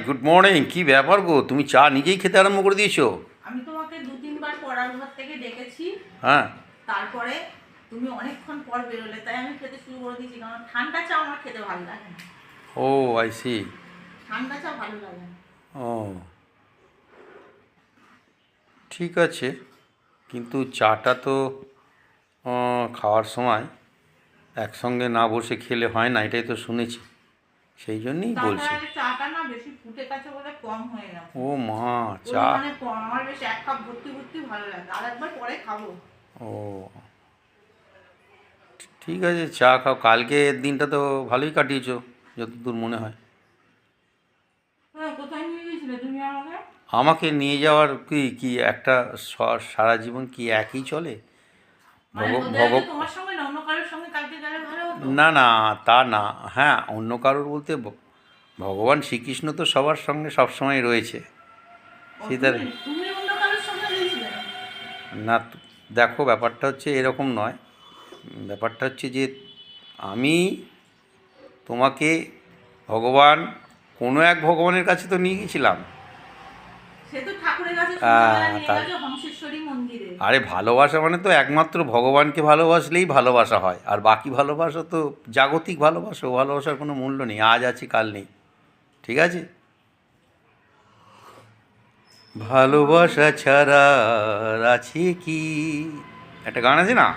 Good morning. কি ব্যাপার গো, তুমি চা নিজেই খেতে আরম্ভ করে দিয়েছো? আমি তোমাকে 2-3 বার পড়ার ঘর থেকে ডেকেছি। হ্যাঁ। তারপরে তুমি অনেকক্ষণ পর বেরোলে, তাই আমি খেতে শুরু করে দিয়েছি। কারণ ঠান্ডা চা আমার খেতে ভালো লাগে না। ও, আই সি। ঠান্ডা চা ভালো লাগে না। ও, ঠিক আছে, কিন্তু চাটা তো খাওয়ার সময় একসঙ্গে না বসে খেলে হয় না, এটাই তো শুনেছি, সেই জন্যই বলছি। তাছাড়া এই চাটা না বেশি ফুটে গেছে বলে কম হয়ে গেছে। ও মা, চা। পরিমাণে কম, আমার বেশ 1 কাপ ভর্তি ভর্তি ভালো লাগে। আর একবার পরে খাবো। ও, ঠিক আছে, চা খাও। কালকে দিনটা তো ভালোই কাটিয়েছো যতদূর মনে হয়। হ্যাঁ, কোথায় নিয়ে গিয়েছিলে তুমি আমাকে? আমাকে নিয়ে যাওয়ার কি কি একটা সারা জীবন কি একই চলে? মানে ভগ বলতে ভগ চাইছো তোমার সঙ্গে না অন্য কারোর সঙ্গে কালকে গেলে ভালো হতো? না না, তা না। হ্যাঁ, অন্য কারোর বলতে ভগবান শ্রীকৃষ্ণ তো সবার সঙ্গে সবসময় রয়েছে। ও, সীতার তুমি তুমি অন্য কারোর সঙ্গে গিয়েছিলে? না, দেখো, ব্যাপারটা হচ্ছে এরকম নয়। ব্যাপারটা হচ্ছে যে আমি তোমাকে ভগবান, কোনো এক ভগবানের কাছে তো নিয়ে গেছিলাম। সে তো ঠাকুরের কাছে সন্ধ্যাবেলা নিয়ে তার গেছে হংসেশ্বরী মন্দিরে। আরে, ভালোবাসা মানে তো একমাত্র ভগবানকে ভালোবাসলেই ভালোবাসা হয়, আর বাকি ভালোবাসা তো জাগতিক ভালোবাসা। ও ভালোবাসার কোনো মূল্য নেই, আজ আছে কাল নেই। ঠিক আছে? ভালোবাসা ছাড়া আর আছে কি, একটা গান আছে না?